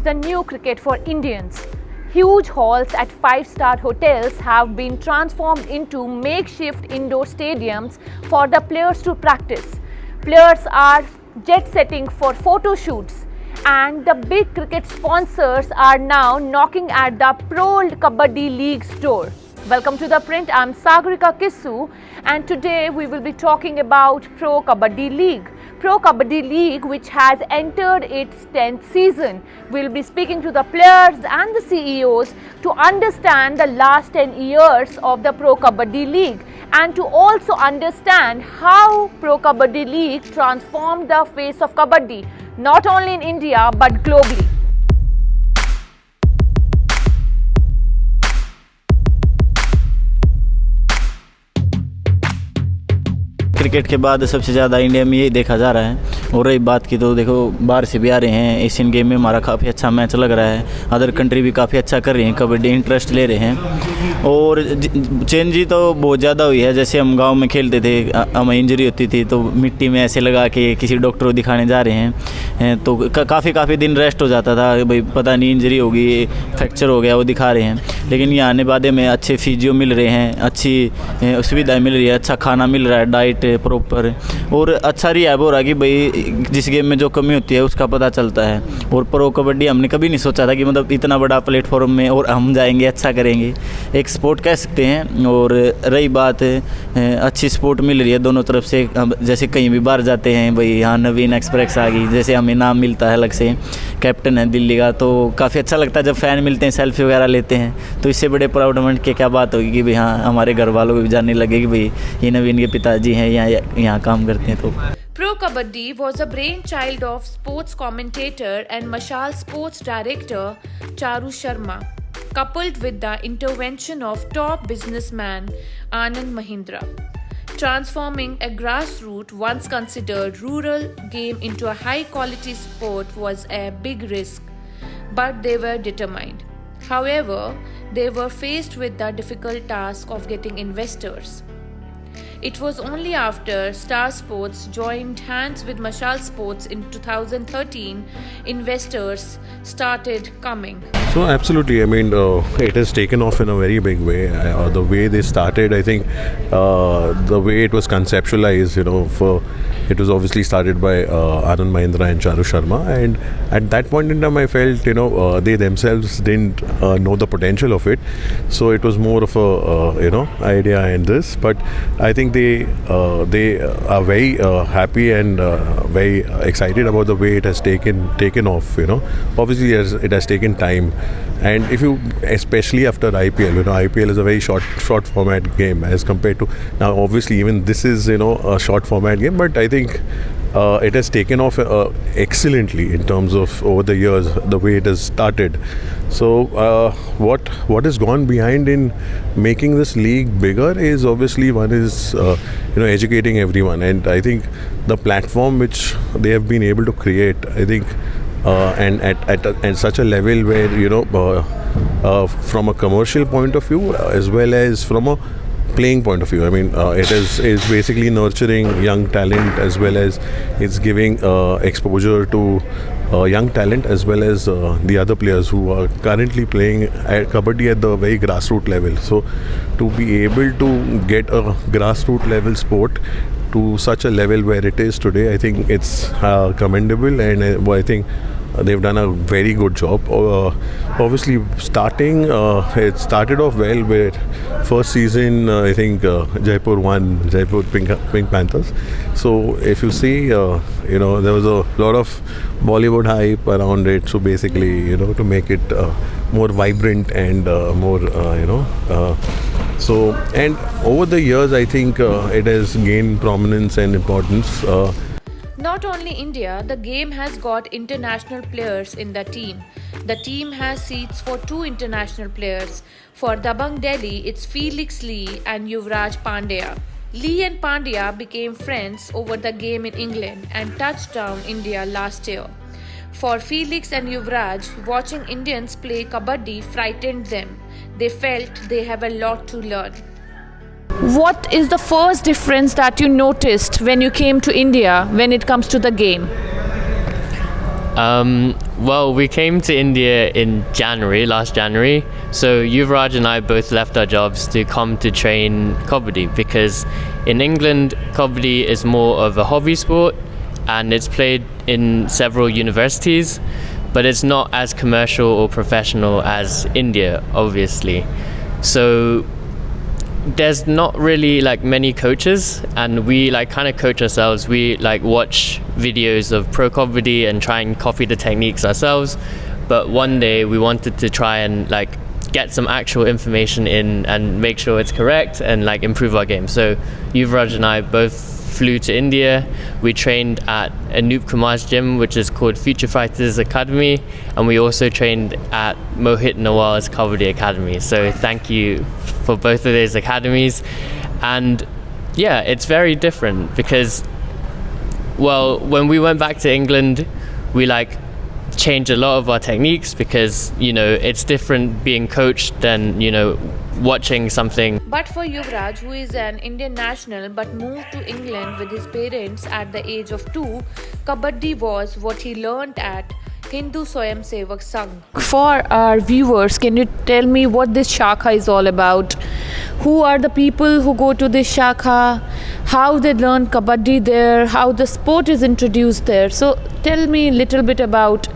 the new cricket for Indians. Huge halls at 5-star hotels have been transformed into makeshift indoor stadiums for the players to practice. Players are jet setting for photo shoots, and the big cricket sponsors are now knocking at the Pro Kabaddi League's door. Welcome to The Print. I'm Sagarika Kissu, and today we will be talking about Pro Kabaddi League. Pro Kabaddi League, which has entered its 10th season. We'll be speaking to the players and the CEOs to understand the last 10 years of the Pro Kabaddi League and to also understand how Pro Kabaddi League transformed the face of Kabaddi, not only in India but globally. Cricket के बाद सबसे ज़्यादा India में यही देखा जा रहा है। और रही बात की तो देखो बाहर से भी आ रहे हैं। एशियन गेम में हमारा काफ़ी अच्छा मैच लग रहा है। अदर कंट्री भी काफ़ी अच्छा कर रही हैं, कबड्डी इंटरेस्ट ले रहे हैं। और चेंज ही तो बहुत ज़्यादा हुई है। जैसे हम गांव में खेलते थे, हमें इंजरी होती थी तो मिट्टी में ऐसे लगा के किसी डॉक्टर को दिखाने जा रहे हैं तो काफ़ी दिन रेस्ट हो जाता था, भाई पता नहीं इंजरी होगी, फ्रैक्चर हो गया, वो दिखा रहे हैं। लेकिन यहाँ आने बाद में अच्छे फिजियो मिल रहे हैं, अच्छी सुविधाएँ मिल रही है, अच्छा खाना मिल रहा है, डाइट प्रॉपर, और अच्छा रिहैब हो रहा है कि भाई जिस गेम में जो कमी होती है उसका पता चलता है। और प्रो कबड्डी हमने कभी नहीं सोचा था कि मतलब इतना बड़ा प्लेटफॉर्म में और हम जाएंगे, अच्छा करेंगे, एक स्पोर्ट कह सकते हैं। और रही बात अच्छी स्पोर्ट मिल रही है दोनों तरफ से। जैसे कहीं भी बाहर जाते हैं, भाई यहाँ नवीन एक्सप्रेस आ गई, जैसे हमें नाम मिलता है अलग से, कैप्टन है दिल्ली का, तो काफ़ी अच्छा लगता है जब फ़ैन मिलते हैं, सेल्फी वगैरह लेते हैं। तो इससे बड़े प्राउड मोमेंट की क्या बात होगी कि भाई हाँ हमारे घर वालों को भी जानने लगे कि भाई ये नवीन के पिताजी हैं, यहाँ काम करते हैं। तो Pro Kabaddi was a brainchild of sports commentator and Mashal sports director Charu Sharma, coupled with the intervention of top businessman Anand Mahindra. Transforming a grassroots, once considered rural game into a high-quality sport was a big risk, but they were determined. However, they were faced with the difficult task of getting investors. It was only after Star Sports joined hands with Mashal Sports in 2013, investors started coming. So absolutely, I mean, it has taken off in a very big way. The way they started, I think, the way it was conceptualized, it was obviously started by Anand Mahindra and Charu Sharma, and at that point in time I felt, they themselves didn't know the potential of it, so it was more of a, idea and this, but I think they are very happy and very excited about the way it has taken off. Obviously it has taken time, and if you, especially after IPL, IPL is a very short format game as compared to now. Obviously even this is a short format game, but I think it has taken off excellently in terms of over the years the way it has started. So what has gone behind in making this league bigger is obviously one is educating everyone, and I think the platform which they have been able to create, I think, and at such a level where from a commercial point of view as well as from a playing point of view, I mean, it is basically nurturing young talent as well as it's giving exposure to young talent as well as the other players who are currently playing at Kabaddi at the very grassroots level. So to be able to get a grassroots level sport to such a level where it is today, I think it's commendable, and I think they've done a very good job. Obviously it started off well with first season, I think Jaipur won, Jaipur Pink Panthers. So if you see, there was a lot of Bollywood hype around it, so basically to make it more vibrant and more so, and over the years I think it has gained prominence and importance. Not only India, the game has got international players in the team. The team has seats for 2 international players. For Dabang Delhi, it's Felix Lee and Yuvraj Pandya. Lee and Pandya became friends over the game in England and touched down India last year. For Felix and Yuvraj, watching Indians play Kabaddi frightened them. They felt they have a lot to learn. What is the first difference that you noticed when you came to India when it comes to the game? Well, we came to India in last January. So Yuvraj and I both left our jobs to come to train Kabaddi, because in England, Kabaddi is more of a hobby sport and it's played in several universities, but it's not as commercial or professional as India, obviously. So there's not really like many coaches, and we like kind of coach ourselves. We like watch videos of Pro Kabaddi and try and copy the techniques ourselves. But one day we wanted to try and like get some actual information in and make sure it's correct and like improve our game. So Yuvraj and I both flew to India. We trained at Anup Kumar's gym, which is called Future Fighters Academy, and we also trained at Mohit Nawal's Kabaddi Academy. So thank you for both of those academies. And yeah, it's very different because, well, when we went back to England, we like changed a lot of our techniques because, you know, it's different being coached than, you know, watching something. But for Yuvraj, who is an Indian national but moved to England with his parents at the age of 2, Kabaddi was what he learnt at Hindu Swayam Sevak Sangh. For our viewers, can you tell me what this Shakha is all about? Who are the people who go to this Shakha? How they learn Kabaddi there? How the sport is introduced there? So tell me a little bit about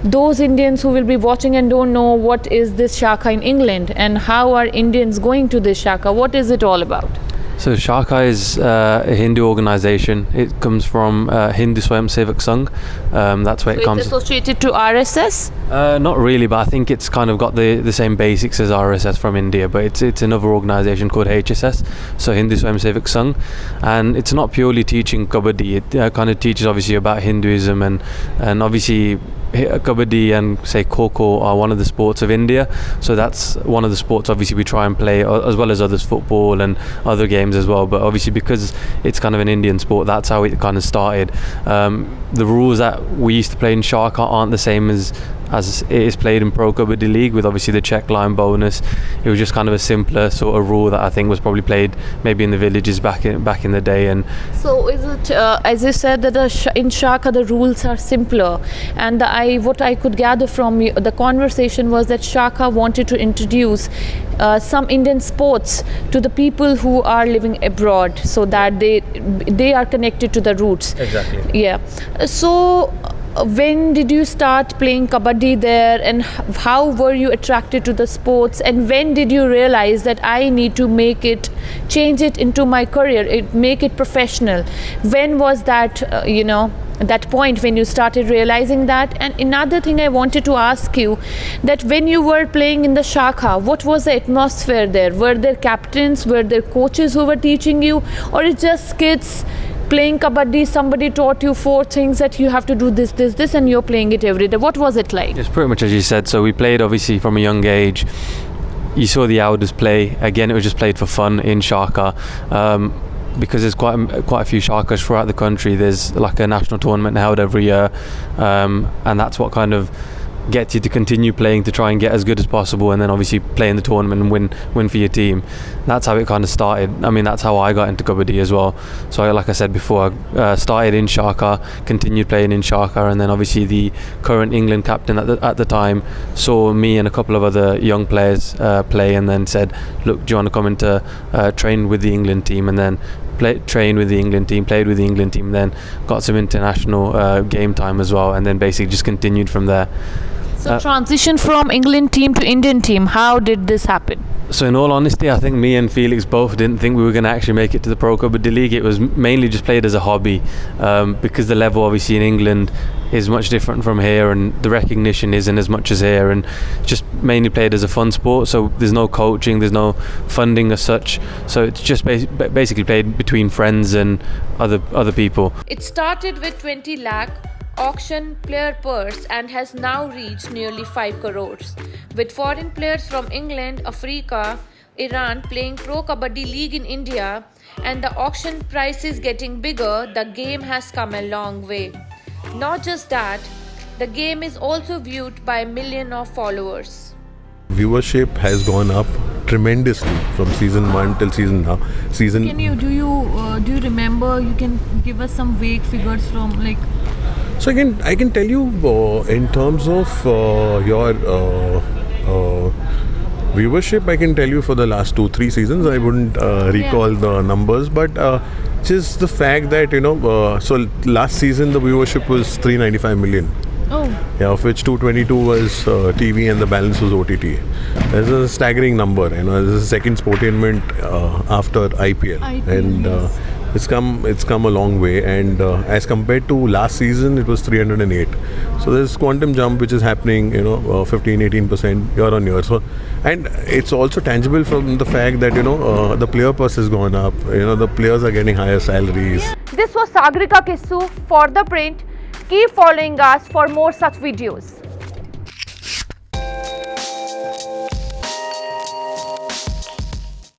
those Indians who will be watching and don't know what is this Shakha in England, and how are Indians going to this Shakha? What is it all about? So Shakha is a Hindu organization. It comes from Hindu Swayam Sevak Sangh. That's where it comes. It's associated to RSS? Not really, but I think it's kind of got the same basics as RSS from India, but it's another organization called HSS, so Hindu Swayam Sevak Sangh, and it's not purely teaching Kabaddi. It kind of teaches obviously about Hinduism and obviously Kabaddi and say Kho are one of the sports of India, so that's one of the sports obviously we try and play, as well as others, football and other games as well. But obviously because it's kind of an Indian sport, that's how it kind of started. The rules that we used to play in Shakha aren't the same as it is played in Pro Kabaddi League, with obviously the check line bonus. It was just kind of a simpler sort of rule that I think was probably played maybe in the villages back in the day. And so is it as you said that in Shakha the rules are simpler, and what I could gather from the conversation was that Shakha wanted to introduce some Indian sports to the people who are living abroad, so that they are connected to the roots. Exactly. Yeah. So when did you start playing Kabaddi there, and how were you attracted to the sports, and when did you realize that I need to change it into my career, make it professional? When was that, that point when you started realizing that? And another thing I wanted to ask you, that when you were playing in the Shakha, what was the atmosphere there? Were there captains, were there coaches who were teaching you, or it's just kids playing Kabaddi? Somebody taught you 4 things that you have to do this, and you're playing it every day. What was it like? It's pretty much as you said. So we played obviously from a young age. You saw the elders play. Again, it was just played for fun in Shakha. Because there's quite a few Shakas throughout the country. There's like a national tournament held every year, and that's what kind of gets you to continue playing, to try and get as good as possible, and then obviously play in the tournament and win for your team. That's how it kind of started. I mean, that's how I got into Kabaddi as well. So like I said before, I started in Shakha, continued playing in Shakha, and then obviously the current England captain at the time saw me and a couple of other young players play, and then said, look, do you want to come into train with the England team? And then trained with the England team, played with the England team, then got some international game time as well, and then basically just continued from there. So transition from England team to Indian team, how did this happen? So in all honesty, I think me and Felix both didn't think we were going to actually make it to the Pro Kabaddi League. It was mainly just played as a hobby, because the level obviously in England is much different from here, and the recognition isn't as much as here, and just mainly played as a fun sport. So there's no coaching, there's no funding as such, so it's just basically played between friends and other people. It started with 20 lakh auction player purse and has now reached nearly 5 crores. With foreign players from England, Africa, Iran playing Pro Kabaddi League in India, and the auction prices getting bigger, the game has come a long way. Not just that, the game is also viewed by millions of followers. Viewership has gone up tremendously from season 1 till season now. Do you remember? You can give us some vague figures from like So I can tell you in terms of your viewership, I can tell you for the last 2-3 seasons. I wouldn't recall the numbers, but just the fact that so last season the viewership was 395 million. Oh. Yeah, of which 222 was TV and the balance was OTT. That's a staggering number. This is the second sportainment after IPL. And it's come a long way. And as compared to last season, it was 308. So there's quantum jump which is happening, 15-18% year on year. So, and it's also tangible from the fact that the player purse has gone up. The players are getting higher salaries. This was Sagrika Kissu for ThePrint. Keep following us for more such videos.